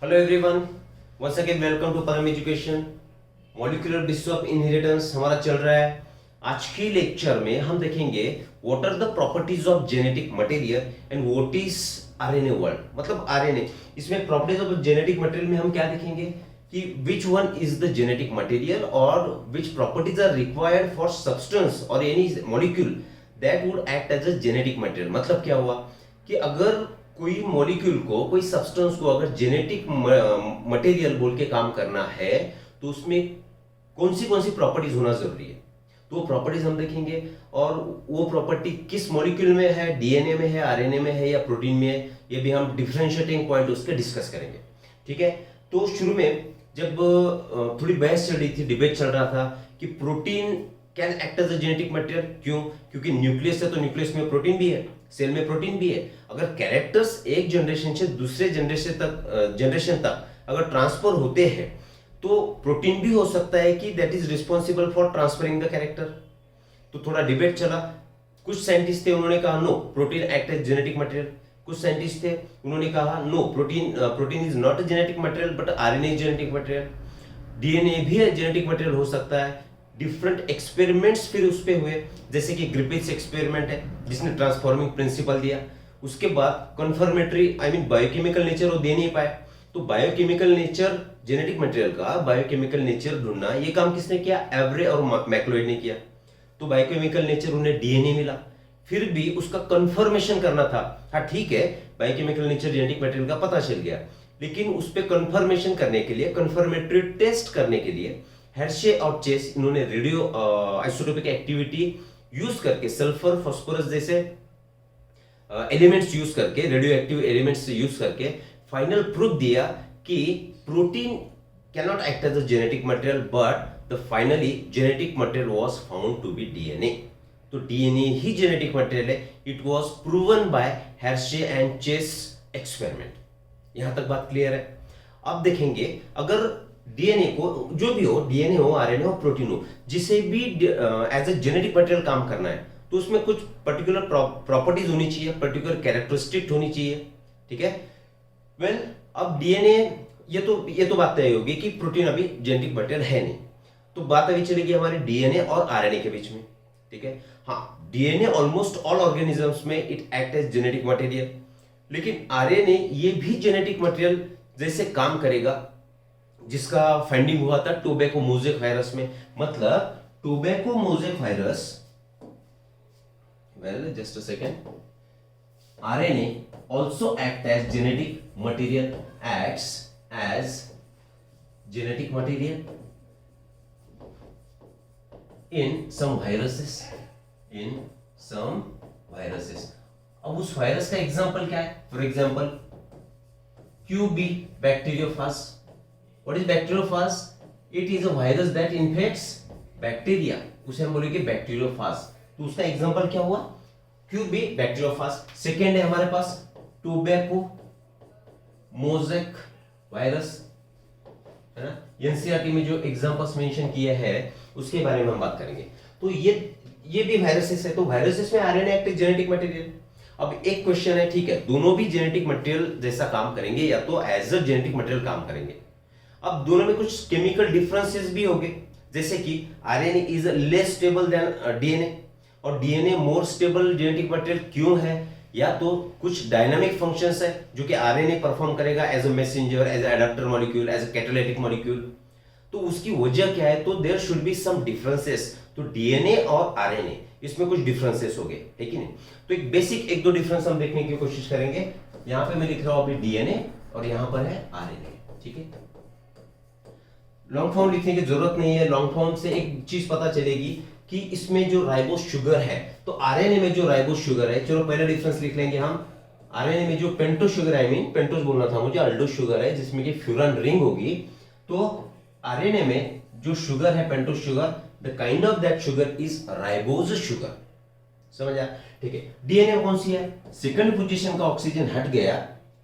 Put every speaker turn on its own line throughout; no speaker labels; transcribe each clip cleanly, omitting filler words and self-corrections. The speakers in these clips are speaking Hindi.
Hello everyone, once again welcome to Param education. Molecular basis of inheritance हमारा चल रहा है। आज की लेक्चर में हम देखेंगे what are the properties of genetic material and what is RNA world, मतलब आरएनए। इसमें प्रॉपर्टीज ऑफ जेनेटिक मटेरियल में हम क्या देखेंगे कि which one is the genetic material और which properties are required for substance और any molecule that would act as a genetic material. मतलब क्या हुआ कि अगर कोई मॉलिक्यूल को, कोई सब्सटेंस को अगर जेनेटिक मटेरियल बोल के काम करना है तो उसमें कौन सी प्रॉपर्टीज होना जरूरी है, तो वो प्रॉपर्टीज हम देखेंगे। और वो प्रॉपर्टी किस मॉलिक्यूल में है, डीएनए में है, आरएनए में है या प्रोटीन में है, ये भी हम डिफरेंशिएटिंग पॉइंट उसके डिस्कस करेंगे। ठीक है, तो शुरू में जब थोड़ी बहस चल रही थी, डिबेट चल रहा था कि protein can act as a genetic material. क्यों? क्योंकि न्यूक्लियस है तो न्यूक्लियस में प्रोटीन भी है, सेल में प्रोटीन भी है। अगर कैरेक्टर्स एक जनरेशन से दूसरे जनरेशन तक अगर ट्रांसफर होते हैं तो प्रोटीन भी हो सकता है कि that is responsible for transferring the character. तो थोड़ा डिबेट चला। कुछ साइंटिस्ट थे, उन्होंने कहा no, protein act as genetic material. कुछ साइंटिस्ट थे, उन्होंने कहा no, protein is not a genetic material but RNA is genetic material. DNA भी जेनेटिक मटेरियल हो सकता है। डिफरेंट एक्सपेरिमेंट्स फिर उस पे हुए, जैसे कि ग्रिफिथ्स एक्सपेरिमेंट है जिसने ट्रांसफॉर्मिंग प्रिंसिपल दिया। उसके बाद कन्फर्मेटरी बायोकेमिकल नेचर वो दे नहीं पाए, तो बायोकेमिकल नेचर जेनेटिक मटेरियल का बायोकेमिकल नेचर ढूंढना, ये काम किसने किया? एवरे और मैक्लोइड ने किया। तो बायोकेमिकल नेचर उन्हें डीएनए मिला। फिर भी उसका कंफर्मेशन करना था। हाँ ठीक है, बायोकेमिकल नेचर जेनेटिक मटेरियल का पता चल गया, लेकिन उस पर कंफर्मेशन करने के लिए, कंफर्मेटरी टेस्ट करने के लिए हेर्शे और चेस इन्होंने रेडियो आइसोटोपिक एक्टिविटी यूज करके, सल्फर फास्फोरस जैसे एलिमेंट्स यूज करके, रेडियो एक्टिव एलिमेंट्स यूज करके फाइनल प्रूफ दिया कि protein cannot act as a genetic material but the finally genetic material was found to be DNA. तो डीएनए ही जेनेटिक मटेरियल है। It was proven by Hershey and Chase experiment. यहां तक बात क्लियर है। अब देखेंगे, अगर डीएनए को, जो भी हो, डीएनए हो, आरएनए हो, प्रोटीन हो, जिसे भी एज ए जेनेटिक मटेरियल काम करना है तो उसमें कुछ पर्टिकुलर प्रॉपर्टीज होनी चाहिए, पर्टिकुलर कैरेक्टरिस्टिक होनी चाहिए। ठीक है, वेल अब डीएनए, ये तो बात तय होगी कि प्रोटीन अभी जेनेटिक मटेरियल है नहीं, तो बात अभी चलेगी हमारे डीएनए और आरएनए के बीच में। ठीक है, हाँ, डीएनए ऑलमोस्ट ऑल ऑर्गेनिजम्स में it act as genetic material, लेकिन आरएनए ये भी जेनेटिक मटेरियल जैसे काम करेगा, जिसका फाइंडिंग हुआ था टोबैको मोज़ेक वायरस में। मतलब tobacco mosaic virus, well just a second, RNA also act as genetic material, acts as genetic material in some viruses, in some viruses। अब उस वायरस का एग्जांपल क्या है? For example QB bacteriophage. What is bacteriophage? It is a virus that infects bacteria, उसे हम बोलेंगे बैक्टीरियोफाज। तो उसका एग्जांपल क्या हुआ? QB bacteriophage. सेकेंड है हमारे पास टोबैको मोज़ेक वायरस, है ना। एनसीईआरटी में जो एग्जांपल्स मेंशन किए हैं उसके बारे में हम बात करेंगे। तो ये भी वायरसेस है, तो वायरसेस में RNA act is genetic material. अब एक क्वेश्चन है, ठीक है, दोनों भी जेनेटिक मटेरियल जैसा काम करेंगे या तो एज अ जेनेटिक मटेरियल काम करेंगे। अब दोनों में कुछ केमिकल डिफरेंसेस भी होंगे, जैसे कि RNA is less stable than DNA और DNA more stable genetic material. क्यों है? या तो कुछ डायनामिक फंक्शंस है जो कि आरएनए परफॉर्म करेगा as a messenger, as a adapter molecule, as a catalytic molecule. तो उसकी वजह क्या है? तो there should be some differences. तो डीएनए और आरएनए इसमें कुछ डिफरेंसेस हो गए, है कि नहीं? तो एक बेसिक एक दो डिफरेंस हम देखने की कोशिश करेंगे। यहां पे मैं लिख रहा हूं अभी डीएनए और यहां पर है आरएनए। ठीक है, लॉन्ग फॉर्म लिखने की जरूरत नहीं है। लॉन्ग फॉर्म से एक चीज पता चलेगी कि इसमें जो राइबोस शुगर है, तो आरएनए में जो राइबोस शुगर है, चलो पहले डिफरेंस लिख लेंगे हम। आरएनए में जो पेंटोस शुगर, पेंटोस बोलना था मुझे, अल्डोस शुगर है जिसमें कि फ्यूरान रिंग होगी। तो आरएनए में जो शुगर है, pentose sugar, the kind of that sugar is ribose sugar. समझ आया? ठीक है, डीएनए कौन सी है? सेकंड पोजीशन का ऑक्सीजन हट गया,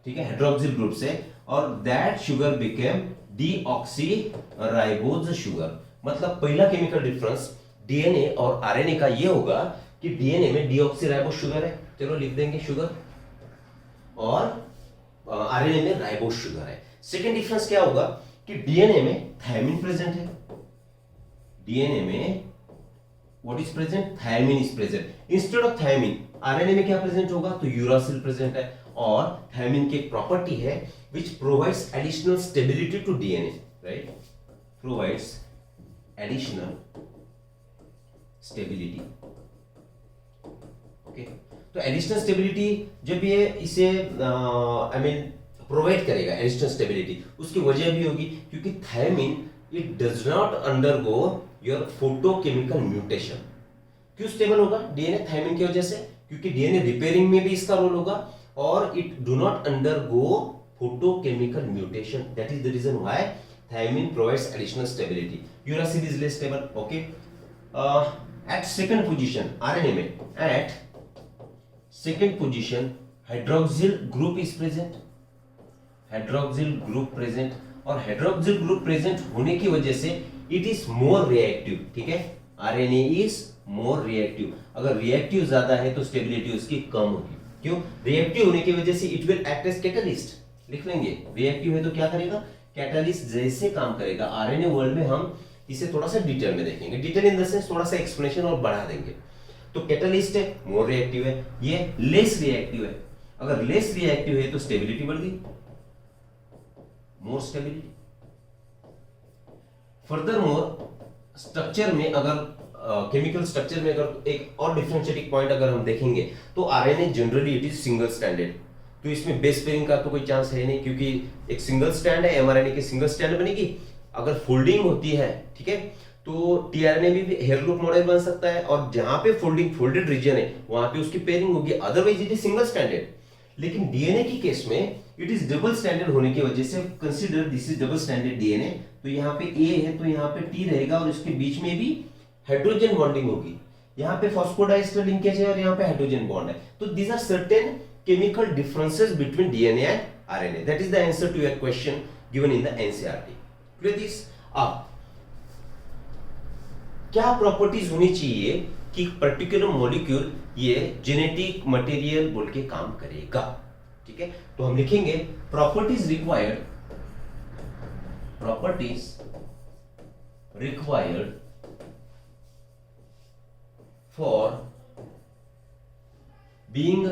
ठीक है, हाइड्रोक्सिल ग्रुप से, और that sugar became deoxyribose sugar. मतलब पहला केमिकल डिफरेंस डीएनए और आरएनए का ये होगा कि डीएनए में डीऑक्सीराइबोज शुगर है, चलो लिख देंगे शुगर, और आरएनए में राइबोज शुगर है। सेकेंड डिफरेंस क्या होगा कि डीएनए में थायमिन प्रेजेंट है, डीएनए में what is present, thymine is present. Instead of thymine RNA में क्या प्रेजेंट होगा, तो यूरासिल प्रेजेंट है। और थायमिन की एक प्रॉपर्टी है which provides additional stability to DNA, right, provides additional stability. Okay, तो एडिशनल स्टेबिलिटी जब ये इसे आई मीन प्रोवाइड करेगा एडिशनल स्टेबिलिटी, उसकी वजह भी होगी क्योंकि thymine it does not undergo your photochemical mutation. क्यों स्टेबल होगा डीएनए थायमिन की वजह से, क्योंकि डीएनए रिपेयरिंग में भी इसका रोल होगा और it do not undergo photochemical mutation, that is the reason why thymine provides additional stability. Uracil is less stable. Okay, at second position RNA में, at second position hydroxyl group is present, hydroxyl group present, और हाइड्रोक्सिल ग्रुप प्रेजेंट होने की वजह से इट इज मोर रिएक्टिव। ठीक है, आरएनए इज मोर रिएक्टिव। अगर रिएक्टिव ज्यादा है तो स्टेबिलिटी उसकी कम होगी। क्यों, रिएक्टिव होने की वजह से it will act as catalyst. लिख लेंगे, रिएक्टिव है तो क्या करेगा, कैटलिस्ट जैसे काम करेगा। आरएनए वर्ल्ड में हम इसे थोड़ा सा डिटेल में देखेंगे, डिटेल इन द सेंस थोड़ा सा एक्सप्लेनेशन और बढ़ा देंगे। तो कैटलिस्ट है, मोर रिएक्टिव है, ये लेस रिएक्टिव है। अगर लेस रिएक्टिव है तो स्टेबिलिटी बढ़ गई, मोर स्टेबिलिटी। फर्दरमोर स्ट्रक्चर में अगर केमिकल स्ट्रक्चर में अगर एक और डिफरेंशिएटिंग पॉइंट अगर हम देखेंगे तो RNA generally it is single stranded, तो इसमें बेस पेयरिंग का तो कोई चांस है नहीं, क्योंकि एक सिंगल स्ट्रैंड है, एमआरएनए की सिंगल स्ट्रैंड बनेगी। अगर फोल्डिंग होती है, ठीक है, तो टीआरएनए में भी हेयर लूप मॉडल बन सकता है, और जहां पे फोल्डेड रीजन है वहां पे उसकी पेयरिंग होगी, otherwise it is single stranded. लेकिन डीएनए की केस में इट इज डबल स्टैंडर्ड होने की वजह से, consider this is double standard DNA, तो यहाँ पे ए है तो यहाँ पे टी रहेगा और इसके बीच में भी हाइड्रोजन बॉन्डिंग होगी। यहाँ पे फॉस्फोडाइस्टर लिंकेज है और यहाँ पे हाइड्रोजन बॉन्ड है। तो these are certain chemical differences between DNA and RNA. That is the answer to your question given in the NCERT. Clear this? अब क्या प्रॉपर्टीज होनी चाहिए कि पर्टिकुलर मॉलिक्यूल ये जेनेटिक मटेरियल बोल के काम करेगा? ठीक है, तो हम लिखेंगे properties required, properties required for being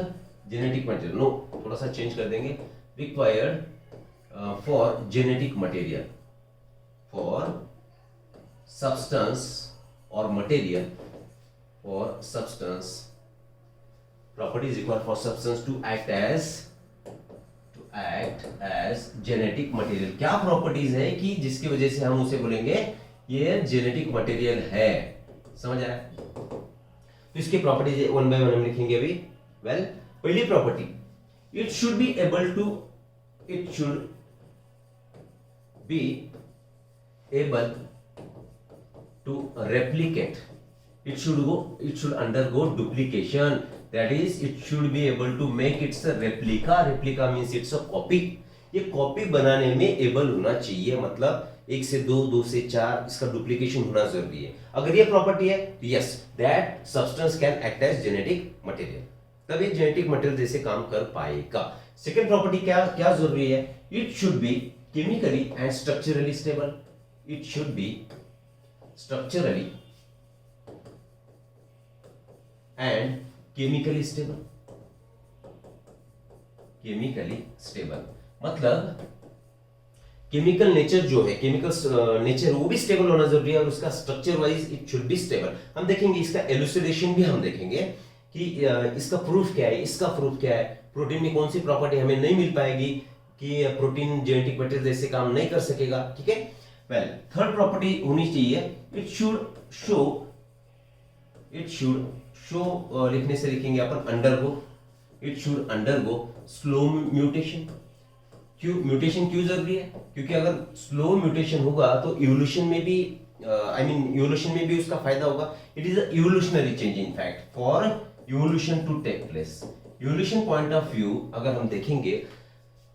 genetic material. No, थोड़ा सा चेंज कर देंगे, required for genetic material, for substance और material, for substance, properties required for substance to act as genetic material। क्या प्रॉपर्टीज है कि जिसकी वजह से हम उसे बोलेंगे ये जेनेटिक मटेरियल है? समझ आया? तो इसकी प्रॉपर्टीज वन बाय वन हम लिखेंगे अभी। वेल, पहली property, it should be able to, it should be able to replicate, it should undergo duplication, that is it should be able to make its a replica means it's a copy। ये कॉपी बनाने में एबल होना चाहिए, मतलब 1 से 2, 2 से 4 इसका डुप्लीकेशन होना जरूरी है। अगर ये प्रॉपर्टी है तो yes, that substance can act as genetic material, तब ये जेनेटिक मटेरियल जैसे काम कर पाएगा। सेकंड प्रॉपर्टी क्या जरूरी है? It should B chemically and structurally stable, it should B structurally and chemically stable, chemically stable मतलब केमिकल नेचर जो है, केमिकल नेचर वो भी स्टेबल होना जरूरी है और उसका structure wise it should be stable. हम देखेंगे इसका एलुसिडेशन भी हम देखेंगे कि इसका प्रूफ क्या है, इसका प्रूफ क्या है। प्रोटीन में कौन सी प्रॉपर्टी हमें नहीं मिल पाएगी कि प्रोटीन जेनेटिक मटेरियल जैसे काम नहीं कर सकेगा। ठीक है, वेल, थर्ड प्रॉपर्टी होनी चाहिए, इट शुड शो लिखने से लिखेंगे अपन undergo, it should undergo slow mutation. क्यों म्यूटेशन क्यों जरूरी है? क्योंकि अगर स्लो म्यूटेशन होगा तो इवोल्यूशन में भी इवोल्यूशन में भी उसका फायदा होगा। It is a evolutionary change in fact for evolution to take place. Evolution point of view अगर हम देखेंगे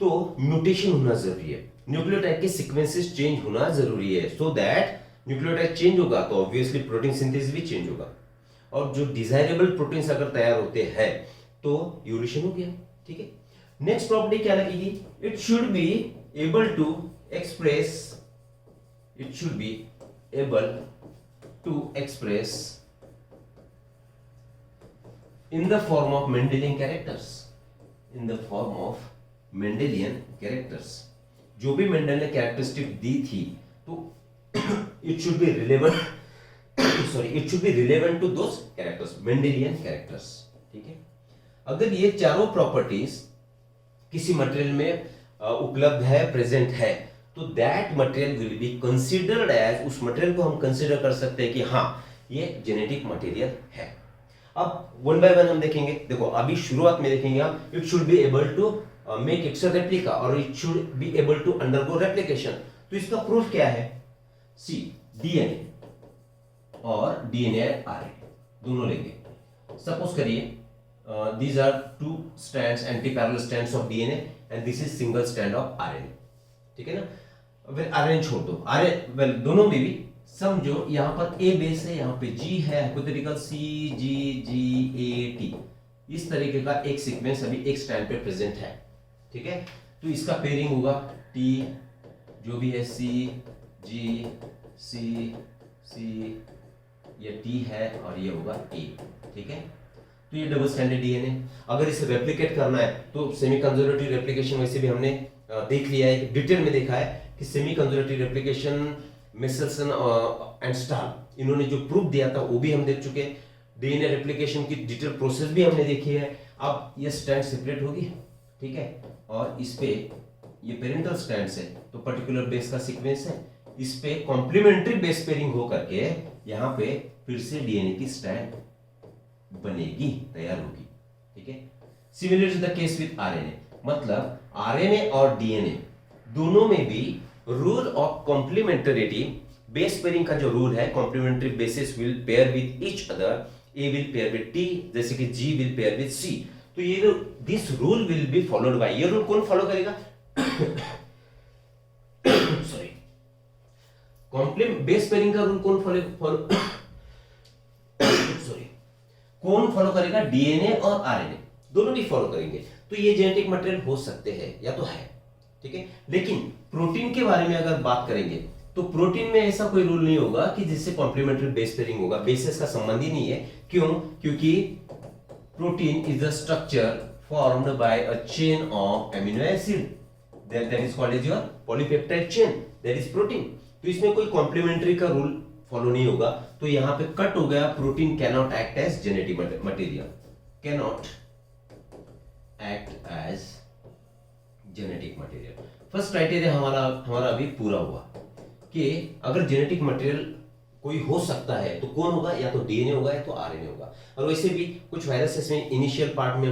तो म्यूटेशन होना जरूरी है, न्यूक्लियोटाइड के सीक्वेंसेस चेंज होना जरूरी है, सो दैट न्यूक्लियोटाइड चेंज होगा तो ऑब्वियसली प्रोटीन सिंथेसिस भी चेंज होगा, और जो डिजायरेबल प्रोटीन्स अगर तैयार होते हैं तो इवोल्यूशन हो गया। ठीक है, नेक्स्ट प्रॉपर्टी क्या लगेगी, it should be able to express, it should be able to express in the form of Mendelian characters, in the form of Mendelian characters. जो भी मेंडल ने कैरेक्टरिस्टिक दी थी तो it should be relevant, sorry, it should be relevant to those characters, Mendelian characters. ठीक है, अगर ये चारों प्रॉपर्टीज किसी मटेरियल में उपलब्ध है, प्रेजेंट है, तो that material will be considered as, उस मटेरियल को हम कंसिडर कर सकते हैं कि हाँ ये जेनेटिक मटेरियल है। अब वन बाय वन हम देखेंगे। देखो अभी शुरुआत में देखेंगे हम, it should be able to make its replica और it should be able to undergo replication. तो इसका प्रूफ क्या है, सी डीएनए और डीएनए आरएनए दोनों लेंगे। सपोज करिए these are two strands, antiparallel strands of DNA and this is single strand of RNA. ठीक है ना, फिर आरएनए छोड़ दो, आरएनए वेल दोनों में भी समझो यहाँ पर ए बेस है, यहाँ पे जी है, hypothetical C ji ji A T, इस तरीके का एक सीक्वेंस अभी एक स्ट्रैंड पे प्रेजेंट है। ठीक है, तो इसका पेयरिंग होगा टी जो भी है, सी जी सी सी, ये टी है और ये होगा ए। ठीक है, तो ये डबल स्ट्रैंडेड डीएनए। अगर इसे रेप्लिकेट करना है तो सेमी कंजर्वेटिव रेप्लिकेशन वैसे भी हमने देख लिया है, डिटेल में देखा है कि semiconservative replication Meselson and Stahl इन्होंने जो प्रूफ दिया था वो भी हम देख चुके हैं। डीएनए रेप्लिकेशन की डिटेल प्रोसेस भी हमने देखी है। अब ये स्ट्रैंड सेपरेट होगी, ठीक है, और इस पे ये पेरेंटल स्ट्रैंड्स है तो पर्टिकुलर बेस का सीक्वेंस है, इस पे कॉम्प्लीमेंट्री बेस पेयरिंग हो करके यहाँ पे फिर से डीएनए की स्ट्रैंड बनेगी, तैयार होगी। ठीक है, similar to the case with RNA, मतलब आरएनए और डीएनए दोनों में भी rule of complementarity, base pairing का जो रूल है, complementary basis will pair with each other, A will pair with T जैसे कि G will pair with C. तो ये this rule will be followed by, ये रूल कौन फॉलो करेगा सॉरी, बेस पेयरिंग का रूल कौन फॉलो सॉरी कौन फॉलो करेगा, डीएनए और आरएनए दोनों भी फॉलो करेंगे। तो ये जेनेटिक मटेरियल हो सकते हैं या तो है। ठीक है, लेकिन प्रोटीन के बारे में अगर बात करेंगे तो प्रोटीन में ऐसा कोई रूल नहीं होगा कि जिससे कॉम्प्लीमेंट्री बेस पेयरिंग होगा, बेसिस का संबंध ही नहीं है। क्यों? क्योंकि protein is the structure formed by a chain of amino acid that is called as your polypeptide chain, that is protein. तो इसमें कोई कॉम्प्लीमेंट्री का रूल फॉलो नहीं होगा। तो यहां पे कट हो गया, protein can not act as genetic material, can not act as genetic material. First criteria हमारा अभी पूरा हुआ कि अगर जेनेटिक मटेरियल कोई हो सकता है तो कौन होगा, या तो डीएनए होगा या तो आरएनए होगा। और वैसे भी कुछ वायरसेस में इनिशियल पार्ट में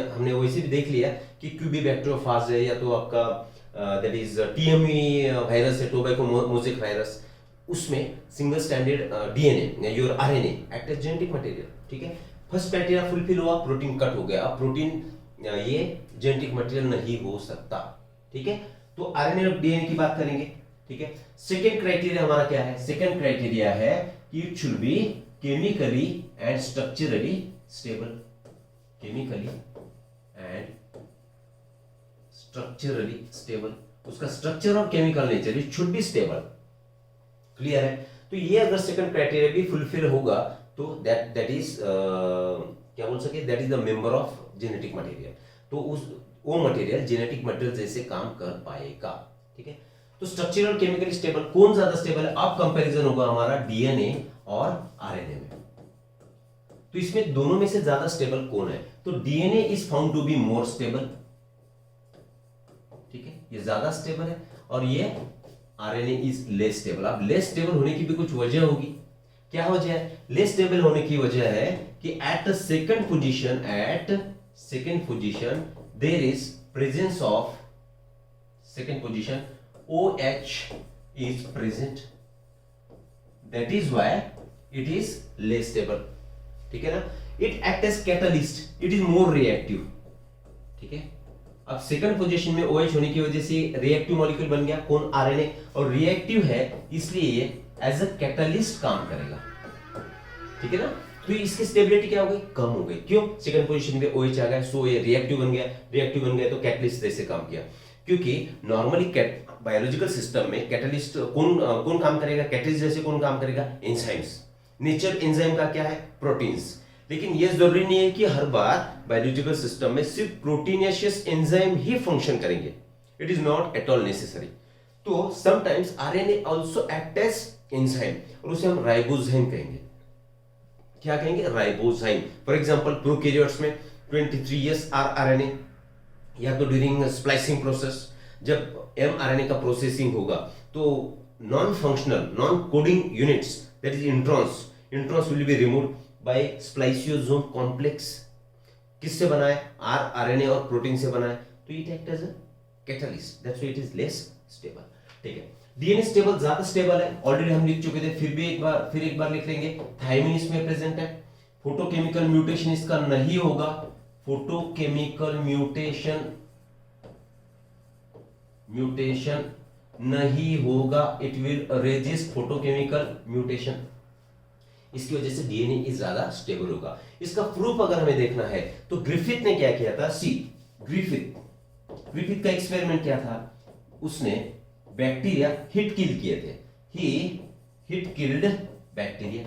हमने वैसे भी देख लिया कि क्यूबी बैक्टीरियोफाज है, या तो आपका दैट इज टीएमई वायरस है, टोबैको मोज़ेक वायरस, उसमें single standard DNA your RNA act as genetic material. ठीक है, फर्स्ट क्राइटेरिया फुलफिल हुआ, प्रोटीन कट हो गया। अब प्रोटीन ये जेनेटिक मटेरियल नहीं हो सकता। ठीक है, तो आरएनए और डीएनए की बात करेंगे। ठीक है, सेकंड क्राइटेरिया हमारा क्या है? सेकंड क्राइटेरिया है कि it should B chemically and structurally stable, chemically and structurally stable. उसका स्ट्रक्चर और chemical nature it should be stable. Clear है? तो ये अगर सेकंड क्राइटेरिया भी फुलफिल होगा तो दैट इज क्या बोल सके, that is the member of genetic material. तो वो मटेरियल जेनेटिक मटेरियल जैसे काम कर पाएगा। ठीक है, तो स्ट्रक्चरल और केमिकली स्टेबल कौन ज्यादा स्टेबल है? अब कंपैरिजन होगा हमारा डीएनए और आरएनए में। तो इसमें दोनों में से ज्यादा स्टेबल कौन है? तो DNA is found to be more stable. ठीक है, ये ज्यादा स्टेबल है और ये आरएनए इज लेस स्टेबल। अब लेस स्टेबल होने की भी कुछ वजह होगी। क्या वजह है? लेस स्टेबल होने की वजह है कि at second position there is presence of second position OH is present, that is why it is less stable. ठीक है ना, it act as catalyst, it is more reactive. ठीक है, अब सेकंड पोजीशन में OH होने की वजह से रिएक्टिव मॉलिक्यूल बन गया, कौन? आरएनए, और रिएक्टिव है इसलिए ये एज अ कैटलिस्ट काम करेगा। ठीक है ना, तो इसकी स्टेबिलिटी क्या हो गई, कम हो गई। क्यों, सेकंड पोजीशन पे OH आ गया, सो ये रिएक्टिव बन गया, रिएक्टिव बन गया तो कैटलिस्ट जैसे काम किया। क्योंकि नॉर्मली बायोलॉजिकल सिस्टम में कैटलिस्ट कौन काम करेगा, कैटलिस्ट जैसे कौन काम करेगा, एंजाइम्स। नेचर एंजाइम का क्या है, प्रोटीन्स। लेकिन ये जरूरी नहीं है कि हर बार बायोलॉजिकल सिस्टम में सिर्फ प्रोटीनियस एंजाइम ही फंक्शन करेंगे, it is not at all necessary. तो sometimes RNA also act as enzyme, और उसे हम राइबोजाइम कहेंगे। क्या कहेंगे, राइबोजाइम। फॉर एग्जांपल प्रोकैरियोट्स में 23S आरएनए, या तो ड्यूरिंग स्प्लाइसिंग प्रोसेस जब mRNA का प्रोसेसिंग होगा तो non functional non coding units that is introns will be removed by spliceosome complex. किससे बना है, RNA और प्रोटीन से बना है, तो it act as a catalyst, that's why it is less stable. ठीक है, डीएनए स्टेबल, ज्यादा स्टेबल है, ऑलरेडी हम लिख चुके थे, फिर एक बार लिख लेंगे। थायमिन इसमें प्रेजेंट है, फोटोकेमिकल म्यूटेशन इसका नहीं होगा, फोटोकेमिकल म्यूटेशन नहीं होगा, it will resist photochemical mutation. इसकी वजह से डीएनए इज ज्यादा स्टेबल होगा। इसका प्रूफ अगर हमें देखना है तो ग्रिफिथ ने क्या किया था, ग्रिफिथ का एक्सपेरिमेंट क्या था, उसने बैक्टीरिया हिट किल किए थे, ही हिट किल्ड बैक्टीरिया,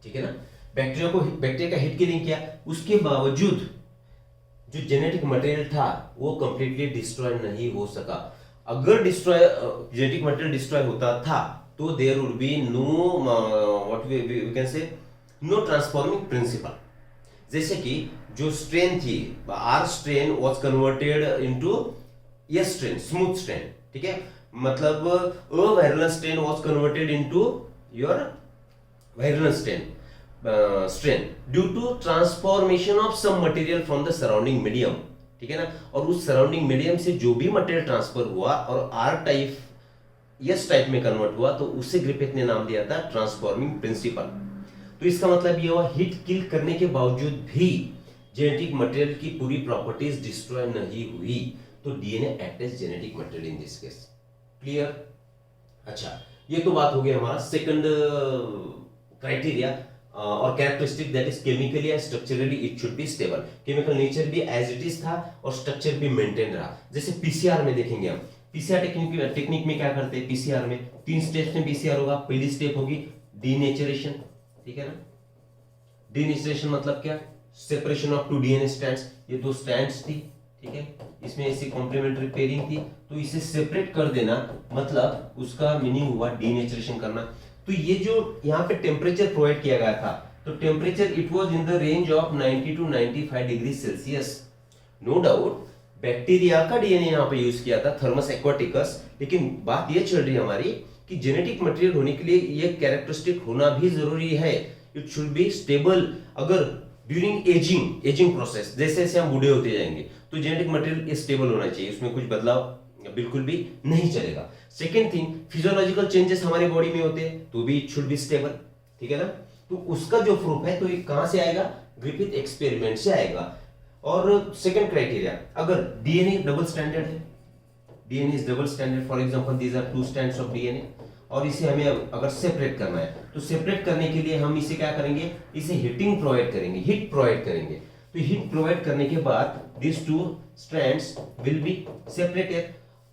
ठीक है ना। बैक्टीरिया का हिट किलिंग किया, उसके बावजूद जो जेनेटिक मटेरियल था वो कंप्लीटली डिस्ट्रॉय नहीं हो सका। अगर जेनेटिक मटेरियल डिस्ट्रॉय होता था तो there would be no what we can say no transforming principle. जैसे कि जो स्ट्रेन थी, R strain was converted into S strain, smooth strain, ठीक है, मतलब a viral strain was converted into your viral strain due to transformation of some material from the surrounding medium, ठीक है ना। और उस सराउंडिंग मीडियम से जो भी मटेरियल ट्रांसफर हुआ और आर टाइप एस टाइप में कन्वर्ट हुआ तो उसे ग्रिफिथ ने नाम दिया था ट्रांसफॉर्मिंग प्रिंसिपल। तो इसका मतलब ये हुआ हिट किल करने के बावजूद भी जेनेटिक मटेरियल की पूरी प्रॉपर्टीज डिस्ट्रॉय नहीं हुई, तो DNA act as genetic material in this case. Clear? अच्छा, ये तो बात हो गई हमारा सेकंड क्राइटेरिया और characteristic, that is chemically and structurally it should be stable. Chemical nature भी एज इट इज था और स्ट्रक्चर भी मेंटेन रहा। जैसे पीसीआर में देखेंगे हम, पीसीआर टेक्निक में क्या करते हैं, पीसीआर में 3 स्टेप्स में पीसीआर होगा। पहली स्टेप होगी डीनेचरेशन, ठीक है ना। डीनेचरेशन मतलब क्या, सेपरेशन ऑफ 2 डीएनए स्ट्रैंड्स, ये 2 स्ट्रैंड्स थी, ठीक है, इसमें ऐसी कॉम्प्लीमेंट्री पेयरिंग थी, तो इसे सेपरेट कर देना, मतलब उसका मीनिंग हुआ डीनेचरेशन करना। तो ये जो यहाँ पे टेम्परेचर प्रोवाइड किया गया था, तो temperature it was in the range of 90 to 95 degree Celsius. No doubt bacteria का डीएनए यहाँ पे यूज किया था, थर्मस एक्वाटिकस, लेकिन बात ये चल रही है हमारी कि जेनेटिक मटेरियल होने के लिए ये कैरेक्टरिस्टिक होना भी जरूरी है, इट शुड बी स्टेबल। अगर ड्यूरिंग एजिंग प्रोसेस जैसे जैसे हम बूढ़े होते जाएंगे तो जेनेटिक मटेरियल स्टेबल होना चाहिए, उसमें कुछ बदलाव बिल्कुल भी नहीं चलेगा। सेकेंड थिंग, फिजियोलॉजिकल चेंजेस हमारी बॉडी में होते हैं तो भी इट शुड बी स्टेबल, ठीक है ना। तो उसका जो प्रूफ है तो ये कहां से आएगा, ग्रिफिथ एक्सपेरिमेंट से आएगा। और सेकंड क्राइटेरिया, अगर डीएनए डबल स्टैंडर्ड है, DNA is double standard, for example these are 2 strands of DNA, और इसे हमें अगर सेपरेट करना है तो सेपरेट करने के लिए हम इसे क्या करेंगे, इसे हीटिंग प्रोवाइड करेंगे, हीट प्रोवाइड करेंगे। तो हीट प्रोवाइड करने के बाद this 2 strands will be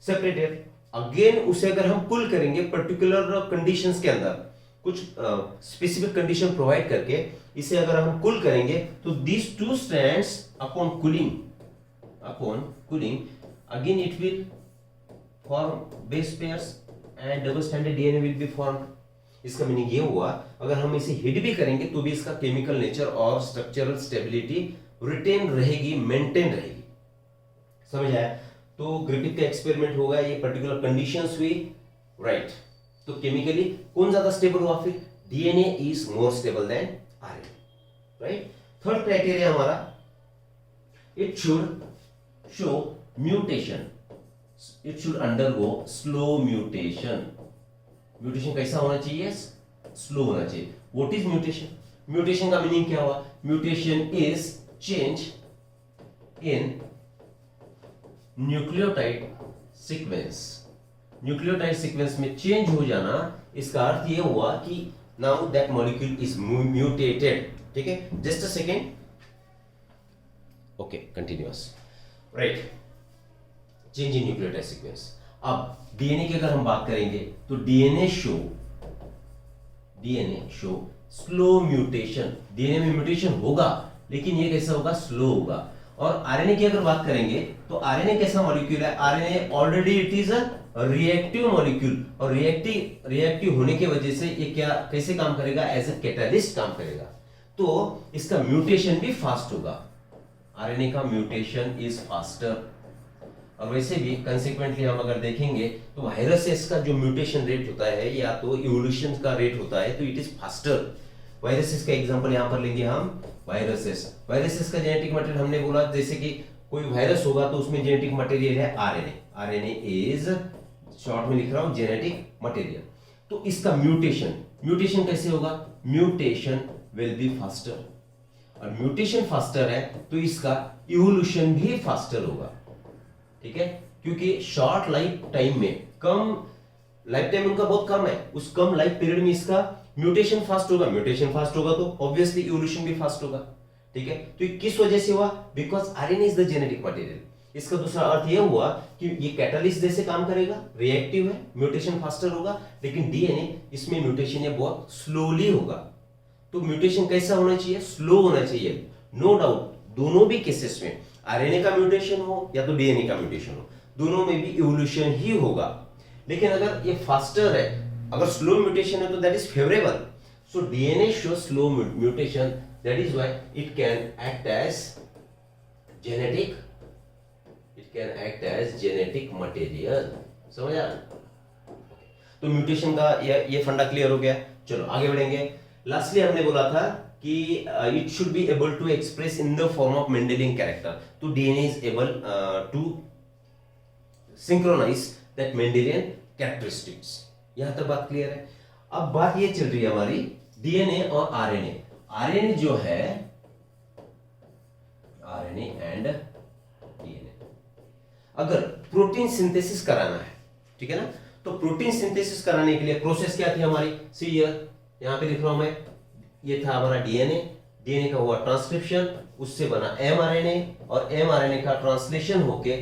separated again. उसे अगर हम पुल करेंगे पर्टिकुलर कंडीशंस के अंदर, कुछ स्पेसिफिक कंडीशन प्रोवाइड करके इसे अगर हम कुल करेंगे तो this 2 strands upon cooling again it will form base pairs and double standard DNA will be formed. इसका मीनिंग ये हुआ, अगर हम इसे हीट भी करेंगे तो भी इसका केमिकल नेचर और स्ट्रक्चरल स्टेबिलिटी रिटेन रहेगी, मेंटेन रहेगी। समझ आया? तो ग्रिफिथ का एक्सपेरिमेंट होगा, ये पर्टिकुलर कंडीशंस हुई, राइट। तो केमिकली कौन ज्यादा स्टेबल हुआ, फिर DNA is more stable than RNA, right. Third criteria हमारा, it should show mutation, it should undergo slow mutation. Mutation कैसा होना चाहिए, स्लो होना चाहिए। What is mutation? म्यूटेशन का मीनिंग क्या हुआ, mutation is change in nucleotide sequence, nucleotide sequence में चेंज हो जाना, इसका अर्थ ये हुआ कि now that molecule is mutated. ठीक है, just a second, okay continuous, right, change in nucleotide sequence. अब डीएनए की अगर हम बात करेंगे तो DNA show slow mutation. DNA में म्यूटेशन होगा लेकिन ये कैसा होगा, स्लो होगा। और आरएनए की अगर बात करेंगे तो आरएनए कैसा मॉलिक्यूल है, RNA already it is a reactive molecule, और रिएक्टिव होने की वजह से ये क्या कैसे काम करेगा, एज अ कैटालिस्ट काम करेगा, तो इसका म्यूटेशन भी फास्ट होगा। आरएनए का म्यूटेशन इज फास्टर। और वैसे भी कंसिक्वेंटली हम अगर देखेंगे तो वायरसेस का जो म्यूटेशन रेट होता है या तो इवोल्यूशन का रेट होता है, तो इट इज फास्टर। वायरसेस का एग्जांपल यहां पर लेंगे हम, वायरसेस का जेनेटिक मटेरियल हमने बोला, जैसे कि कोई वायरस होगा तो उसमें जेनेटिक मटेरियल है आरएनए। आरएनए इज, शॉर्ट में लिख रहा हूं, जेनेटिक मटेरियल। तो इसका म्यूटेशन कैसे होगा, म्यूटेशन विल बी फास्टर। और म्यूटेशन फास्टर है तो इसका इवोल्यूशन भी फास्टर होगा। ठीक है, क्योंकि शॉर्ट लाइफ टाइम में, कम लाइफ टाइम उनका बहुत कम है, उस कम लाइफ पीरियड में इसका म्यूटेशन फास्ट होगा। म्यूटेशन फास्ट होगा तो ऑब्वियसली इवोल्यूशन भी फास्ट होगा। ठीक है, तो ये किस वजह से हुआ, because RNA is the genetic material. इसका दूसरा अर्थ यह हुआ कि ये कैटालिस्ट जैसे काम करेगा, रिएक्टिव है, म्यूटेशन फास्टर होगा, लेकिन डीएनए इसमें म्यूटेशन ये बहुत स्लोली होगा। तो म्यूटेशन कैसा होना चाहिए, स्लो होना चाहिए। नो डाउट दोनों भी केसेस में, आरएनए का म्यूटेशन हो या तो डीएनए का म्यूटेशन हो, दोनों में भी इवोल्यूशन ही होगा। लेकिन अगर ये फास्टर है, अगर स्लो म्यूटेशन है तो that is favourable. So DNA show slow mutation, that is why it can act as genetic material. समझ आ? तो म्यूटेशन का ये फंडा क्लियर हो गया। चलो आगे बढ़ेंगे। लास्टली हमने बोला था कि it should be able to express in the form of Mendelian character. तो DNA is able to synchronize that Mendelian characteristics. यहां तक बात क्लियर है। अब बात ये चल रही है हमारी DNA और RNA। RNA जो है, RNA एंड DNA, अगर प्रोटीन सिंथेसिस कराना है, ठीक है ना, तो प्रोटीन सिंथेसिस कराने के लिए प्रोसेस क्या थी हमारी, सी हियर, यहां पे लिख रहा हूं मैं, ये था हमारा डीएनए का हुआ ट्रांसक्रिप्शन, उससे बना एमआरएनए, और एमआरएनए का ट्रांसलेशन होके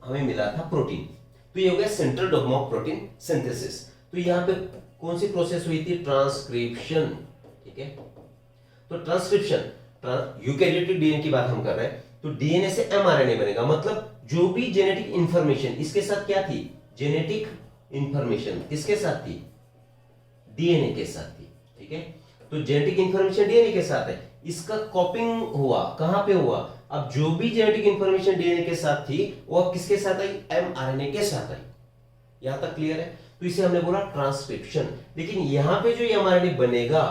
हमें मिला था प्रोटीन। तो ये हो गया central dogma of protein synthesis. तो यहाँ पे कौन सी प्रोसेस हुई थी, ट्रांसक्रिप्शन। ठीक है, तो ट्रांसक्रिप्शन, यूकैरियोटिक डीएनए की बात हम कर रहे हैं, तो डीएनए से एमआरएनए बनेगा, मतलब जो भी जेनेटिक इंफॉर्मेशन इसके साथ क्या थी, जेनेटिक इंफॉर्मेशन किसके साथ थी, डीएनए के साथ थी। ठीक है, तो जेनेटिक इंफॉर्मेशन डीएनए के साथ है, इसका कॉपिंग हुआ, कहां पे हुआ, अब जो भी जेनेटिक इंफॉर्मेशन डीएनए के साथ थी वो अब किसके साथ आई, एमआरएनए के साथ आई। यहां तक क्लियर है। तो इसे हमने बोला ट्रांसक्रिप्शन। लेकिन यहां पे जो एमआरएनए बनेगा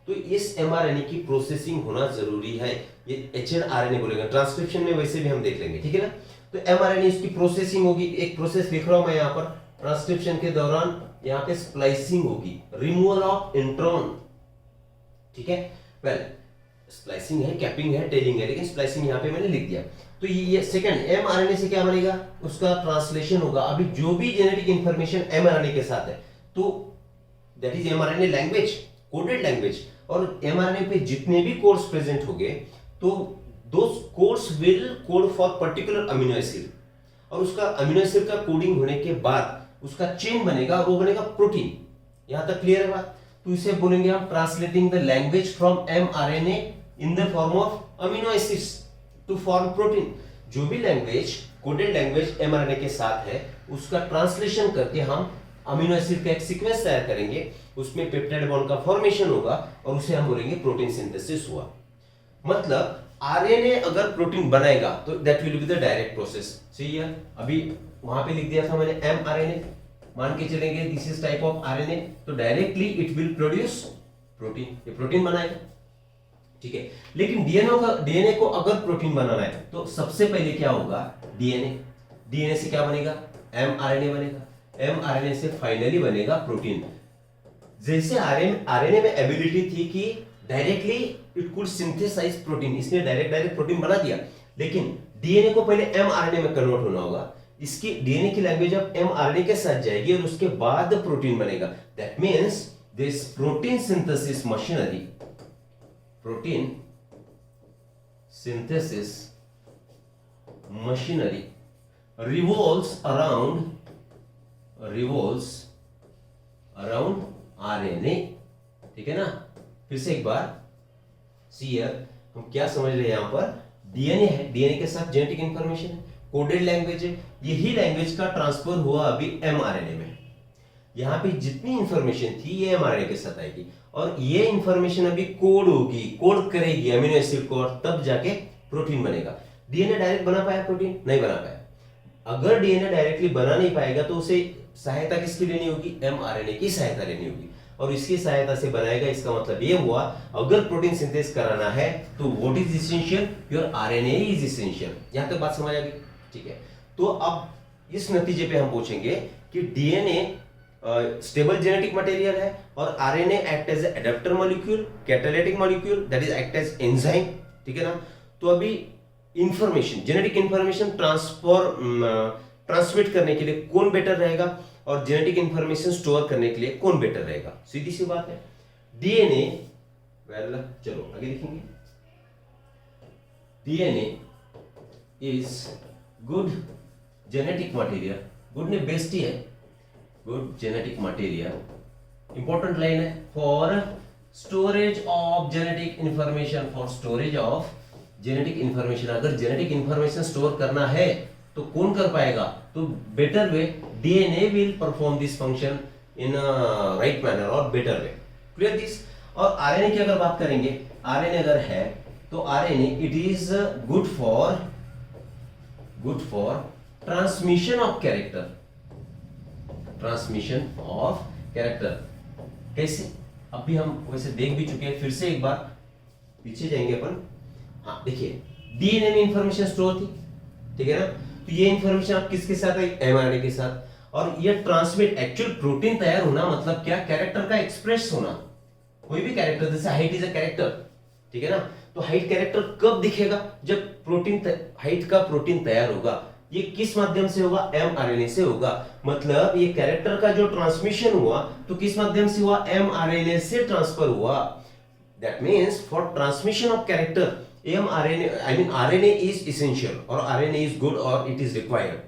तो इस एमआरएनए की प्रोसेसिंग होना जरूरी है, ये एचएनआरएनए बोलेगा, ट्रांसक्रिप्शन में वैसे भी हम देख लेंगे। ठीक है ना, तो एमआरएनए इसकी प्रोसेसिंग होगी, एक प्रोसेस लिख रहा हूं मैं यहां पर, ट्रांसक्रिप्शन के दौरान यहाँ पे स्प्लाइसिंग होगी, रिमूवल ऑफ इंट्रॉन। ठीक है, वेल स्प्लाइसिंग है, कैपिंग है, टेलिंग है, लेकिन स्प्लाइसिंग यहाँ पे मैंने लिख दिया। तो ये सेकंड एमआरएनए से क्या बनेगा, उसका ट्रांसलेशन होगा। अभी जो भी जेनेटिक इंफॉर्मेशन एमआरएनए के साथ है तो that is mRNA language, coded language. और एमआरएनए पे जितने भी कोड्स प्रेजेंट होंगे तो those codes will code for particular amino acid, और उसका अमीनो एसिड का कोडिंग होने के बाद उसका चेन बनेगा, वो बनेगा प्रोटीन। यहां तक क्लियर है बात। तो इसे बोलेंगे हम translating the language from mRNA in the form of amino acids to form protein. जो भी लैंग्वेज, कोडेड लैंग्वेज एमआरएनए के साथ है, उसका ट्रांसलेशन करके हम अमीनो एसिड का एक सीक्वेंस तैयार करेंगे, उसमें पेप्टाइड बॉन्ड का फॉर्मेशन होगा, और उसे हम बोलेंगे प्रोटीन सिंथेसिस हुआ। मतलब आरएनए अगर प्रोटीन बनाएगा तो that will be the direct process. सही है, अभी वहां पे लिख दिया था मैंने एमआरएनए, मान के चलेंगे this is type of RNA, तो directly it will produce protein, ये प्रोटीन बनाएगा। ठीक है, लेकिन डीएनए को अगर प्रोटीन बनाना है तो सबसे पहले क्या होगा, डीएनए से क्या बनेगा, एमआरएनए बनेगा, एमआरएनए से फाइनली बनेगा प्रोटीन। जैसे आरएनए में एबिलिटी थी कि directly it could synthesise protein, इसने डायरेक्ट प्रोटीन बना दिया, लेकिन डीएनए को पहले एमआरएनए में कन्वर्ट होना होगा, इसकी डीएनए की लैंग्वेज अब एमआरएनए के साथ जाएगी और उसके बाद प्रोटीन बनेगा। That means this protein synthesis machinery, protein synthesis machinery revolves around RNA। ठीक है ना? फिर से एक बार सी हियर, हम क्या समझ रहे हैं यहां पर, डीएनए है, डीएनए के साथ जेनेटिक इंफॉर्मेशन है, कोडेड लैंग्वेज है, यही लैंग्वेज का ट्रांसफर हुआ अभी एमआरएनए में। यहां पे जितनी इंफॉर्मेशन थी ये एमआरएनए के साथ आएगी और ये इंफॉर्मेशन अभी कोड होगी, कोड करेगी अमीनो एसिड को और तब जाके प्रोटीन बनेगा। डीएनए डायरेक्ट बना पाया प्रोटीन? नहीं बना पाया। अगर डीएनए डायरेक्टली बना नहीं पाएगा तो उसे सहायता किसकी लेनी होगी? एमआरएनए की सहायता लेनी होगी और इसकी सहायता से बनाएगा। इसका मतलब ये हुआ अगर प्रोटीन सिंथेसिस कराना है तो what is essential? Your RNA is essential. यहां तक बात समझ आ गई? ठीक है, तो अब इस नतीजे पे हम पूछेंगे कि डीएनए स्टेबल जेनेटिक मटेरियल है और RNA act as adapter molecule, catalytic molecule, that is act as enzyme. ठीक है ना? तो अभी इंफॉर्मेशन, जेनेटिक इंफॉर्मेशन ट्रांसमिट करने के लिए कौन बेटर रहेगा और जेनेटिक इंफॉर्मेशन स्टोर करने के लिए कौन बेटर रहेगा? सीधी सी बात है, डीएनए। वेल चलो आगे देखेंगे। DNA is good genetic material, good ने बेस्ट ही है, good genetic material. Important line है, for storage of genetic information, for storage of genetic information. अगर जेनेटिक इंफॉर्मेशन स्टोर करना है तो कौन कर पाएगा? तो better way DNA will perform this function in right manner और बेटर वे। Clear this? और आरएनए की अगर बात करेंगे, आरएनए अगर है तो RNA it is good for transmission of character, transmission of character. कैसे? अभी हम वैसे देख भी चुके हैं, फिर से एक बार पीछे जाएंगे अपन। हाँ देखिए, डीएनए में इंफॉर्मेशन स्टोर थी, ठीक है ना? तो ये इंफॉर्मेशन आप किसके साथ आई? एमआरएनए के साथ। और ये ट्रांसमिट, एक्चुअल प्रोटीन तैयार होना मतलब क्या? कैरेक्टर का एक्सप्रेस होना। कोई भी कैरेक्टर, जैसे हाइट इज अ कैरेक्टर, ठीक है ना? तो हाइट कैरेक्टर कब दिखेगा? जब प्रोटीन, हाइट का प्रोटीन तैयार होगा। ये किस माध्यम से होगा? एमआरएनए से होगा। मतलब ये कैरेक्टर का जो ट्रांसमिशन हुआ तो किस माध्यम से हुआ? एमआरएनए से ट्रांसफर हुआ। That means for transmission of character mRNA, I mean RNA is essential और RNA is good और it is required।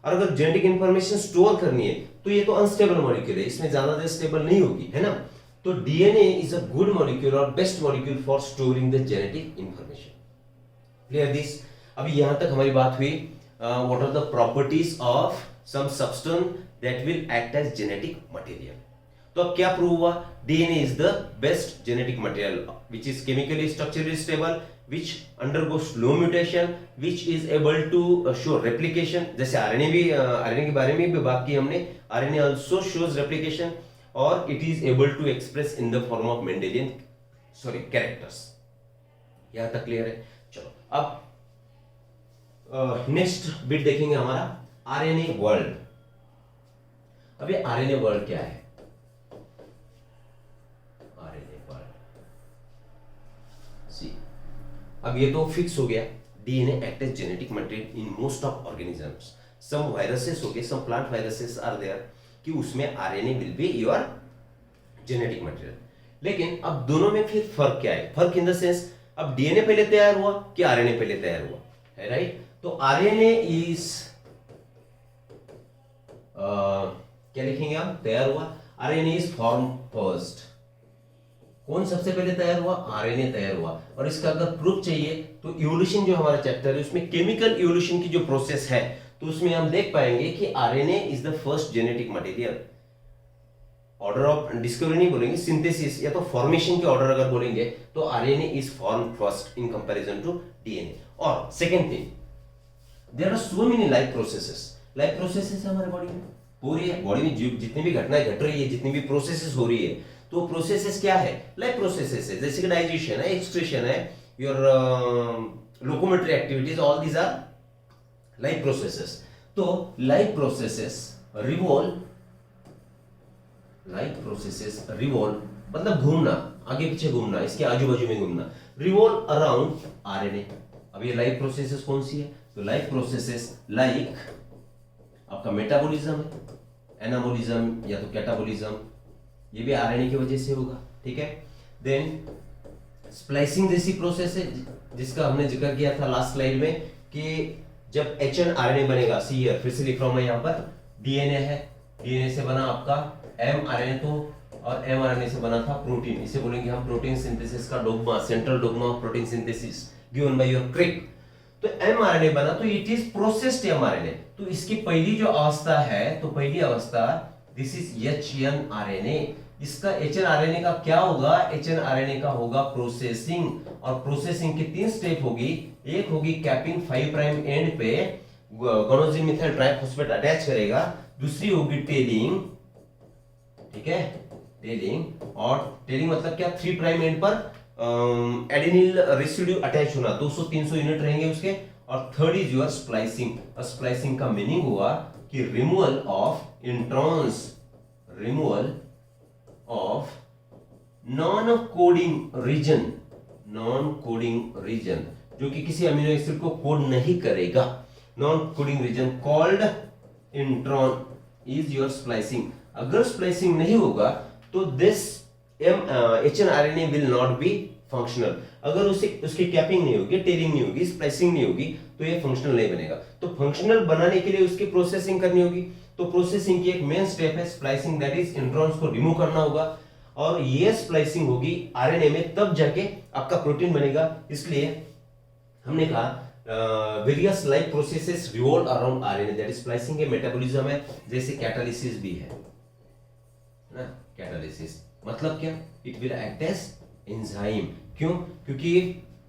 और अगर जेनेटिक इंफॉर्मेशन स्टोर करनी है तो ये तो अनस्टेबल मॉलिक्यूल है, इसमें ज्यादा देर स्टेबल नहीं होगी, है ना? तो DNA is a good molecule और best molecule for storing the genetic information. Clear this? अभी यहां तक हमारी बात हुई what are the properties of some substance that will act as genetic material. तो अब क्या प्रूव हुआ? DNA is the best genetic material which is chemically structurally stable, which undergoes slow mutation, which is able to show replication। जैसे आरएनए के बारे में भी बात की हमने, आरएनए also shows replication और it is able to express in the form of Mendelian characters। यहां तक क्लियर है? चलो अब नेक्स्ट बिट देखेंगे हमारा आरएनए वर्ल्ड। अब ये आरएनए वर्ल्ड क्या है? अब ये तो फिक्स हो गया, DNA act as genetic material in most of organisms. Some viruses हो गए, some plant viruses are there कि उसमें RNA will be your genetic material. लेकिन अब दोनों में फिर फर्क क्या है? फर्क इन द सेंस, अब डीएनए पहले तैयार हुआ कि आरएनए पहले तैयार हुआ, है राइट? तो आरएनए इज क्या लिखेंगे आप? तैयार हुआ। RNA is form first. कौन सबसे पहले तैयार हुआ? आरएनए तैयार हुआ। और इसका अगर प्रूफ चाहिए तो इवोल्यूशन जो हमारा चैप्टर है उसमें केमिकल इवोल्यूशन की जो प्रोसेस है तो उसमें हम देख पाएंगे कि RNA is the first genetic material. Order of discovery नहीं बोलेंगे, सिंथेसिस या तो फॉर्मेशन के ऑर्डर अगर बोलेंगे तो RNA is form first in comparison to DNA. और second thing, there are so many life processes. Life processes हमारे बॉडी में हो रही है, बॉडी में जितनी भी घटनाएं घट रही है, जितनी भी प्रोसेसेस हो रही है, तो प्रोसेसेस क्या है? लाइफ प्रोसेसेस है। जैसे कि डाइजेशन है, एक्सक्रीशन है, your locomotory activities, all these our life processes. तो लाइफ प्रोसेसेस रिवॉल्व मतलब घूमना, आगे पीछे घूमना, इसके आजू बाजू में घूमना, रिवॉल्व अराउंड आरएनए। अब ये लाइफ प्रोसेसेस कौन सी है? तो लाइफ प्रोसेसेस लाइक आपका मेटाबॉलिज्म है, एनाबॉलिज्म या तो कैटाबॉलिज्म, ये भी आरएनए की वजह से होगा, ठीक है। देन स्प्लाइसिंग जैसी प्रोसेस है जिसका हमने जिक्र किया था लास्ट स्लाइड में कि जब एचएनआरएनए बनेगा, सी हियर फिर से लिख रहा हूं मैं यहाँ पर, डीएनए है, डीएनए से बना आपका एमआरएनए तो, और एमआरएनए से बना था प्रोटीन, इसे बोलेंगे हम प्रोटीन सिंथेसिस का dogma, central dogma of protein synthesis given by your Crick. तो एमआरएनए बना तो इट इज प्रोसेस्ड एमआरएनए, तो इसकी पहली जो अवस्था है, तो पहली अवस्था दिस इज एचएनआरएनए। इसका एचएनआरएनए का क्या होगा, एचएनआरएनए का होगा प्रोसेसिंग, और प्रोसेसिंग की 3 स्टेप होगी। एक होगी कैपिंग 5 प्राइम एंड पे गुआनोसिन मिथाइल ट्राइफॉस्फेट अटैच करेगा, दूसरी होगी टेलिंग, ठीक है, टेलिंग, और टेलिंग मतलब क्या, 3 प्राइम एंड पर एडेनिल रेसिड्यू अटैच होना, 200-300 यूनिट रहेंगे उसके, और third is your splicing. Splicing का मीनिंग हुआ कि removal of introns, removal of non coding region, non coding region जो कि किसी अमीनो एसिड को कोड नहीं करेगा, non coding region called intron is your splicing. अगर स्प्लाइसिंग नहीं होगा तो this hnRNA will not be functional. अगर उसकी कैपिंग नहीं होगी, टेलिंग नहीं होगी, स्प्लाइसिंग नहीं होगी तो ये फंक्शनल नहीं बनेगा। तो फंक्शनल बनाने के लिए उसकी प्रोसेसिंग करनी होगी, तो प्रोसेसिंग की एक मेन स्टेप है स्प्लाइसिंग, दैट इज इंट्रॉन्स को रिमूव करना होगा, और ये स्प्लाइसिंग होगी आरएनए में, तब जाके आपका प्रोटीन बनेगा। इसलिए हमने कहा various life processes revolve around RNA, that is splicing है, मेटाबॉलिज्म है, जैसे कैटालिसिस भी है ना। कैटालिसिस मतलब क्या, it will act as enzyme. क्यों, क्योंकि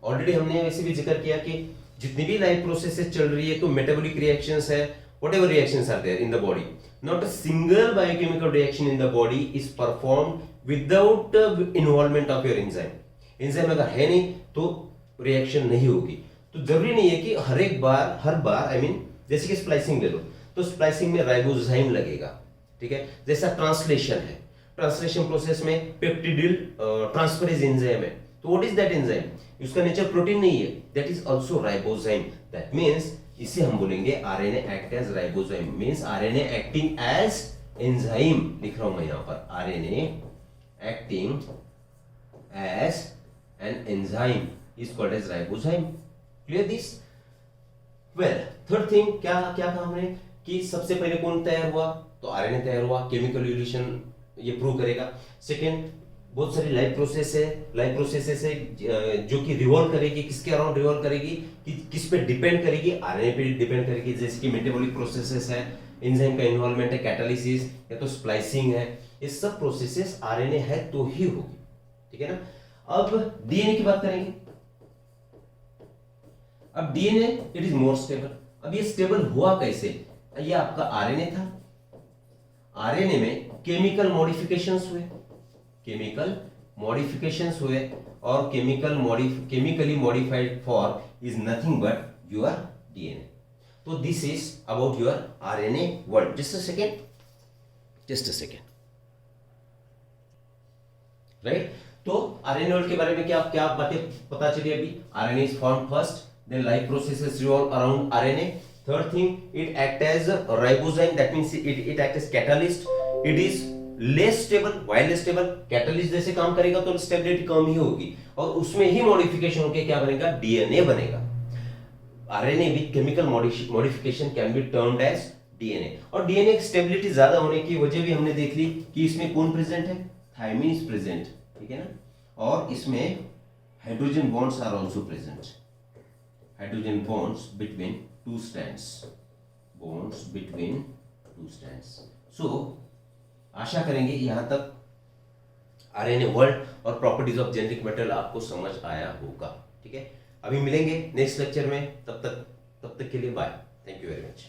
ऑलरेडी हमने वैसे भी जिक्र किया कि जितनी भी लाइफ प्रोसेसेस चल रही है तो मेटाबॉलिक रिएक्शंस है, whatever reactions are there in the body, not a single biochemical reaction in the body is performed without involvement of your enzyme. enzyme अगर है नहीं तो रिएक्शन नहीं होगी। तो जरूरी नहीं है कि हर बार आई मीन जैसे कि स्प्लाइसिंग ले लो, तो स्प्लाइसिंग में राइबोजाइम लगेगा, ठीक है। जैसा ट्रांसलेशन है, ट्रांसलेशन प्रोसेस में पेप्टिडिल ट्रांसफरेज एंजाइम है, तो व्हाट इज दैट एंजाइम, उसका नेचर प्रोटीन नहीं है, that is also ribozyme. That means इसे हम बोलेंगे RNA act as ribozyme, means RNA acting as enzyme, लिख रहा हूं मैं यहां पर, RNA acting as an enzyme is called as ribozyme. Clear this? Well, third thing क्या कहा हमने कि सबसे पहले कौन तैयार हुआ, तो आरएनए तैयार हुआ, केमिकल रिवोल्यूशन ये प्रूव करेगा। सेकेंड, बहुत सारी लाइफ प्रोसेसेस है जो कि रिवॉल्व करेगी, किसके अराउंड रिवॉल्व करेगी, कि किस पे डिपेंड करेगी, आरएनए पे डिपेंड करेगी, जैसे कि मेटाबॉलिक प्रोसेसेस है, एंजाइम का इन्वॉल्वमेंट है, कैटालिसिस या तो स्प्लाइसिंग है, ये सब प्रोसेसेस आरएनए है तो ही होगी, ठीक है ना। अब डीएनए की बात करेंगे। अब DNA it is more stable. अब ये स्टेबल हुआ कैसे, ये आपका आरएनए था, आरएनए में केमिकल मॉडिफिकेशंस हुए, और chemically modified form is nothing but your DNA. तो this is about your RNA world. Just a second, right. तो आरएनए वर्ल्ड के बारे में क्या बातें पता चली अभी। RNA is form first, then life processes revolve around RNA. Third thing, it act as a ribozyme, that means it act as catalyst. It is less stable, while less stable, catalyst जैसे काम करेगा तो स्टेबिलिटी कम ही होगी, और उसमें ही मॉडिफिकेशन होके क्या बनेगा, डीएनए बनेगा। RNA with chemical modification can be termed as DNA. और डीएनए की स्टेबिलिटी ज्यादा होने की वजह भी हमने देख ली कि इसमें कौन प्रेजेंट है, थायमिन इज प्रेजेंट, ठीक है ना, और इसमें hydrogen bonds are also present, hydrogen bonds between two strands. So आशा करेंगे यहां तक आरएनए वर्ल्ड और प्रॉपर्टीज ऑफ जेनेटिक मटेरियल आपको समझ आया होगा, ठीक है। अभी मिलेंगे नेक्स्ट लेक्चर में, तब तक के लिए bye, thank you very much.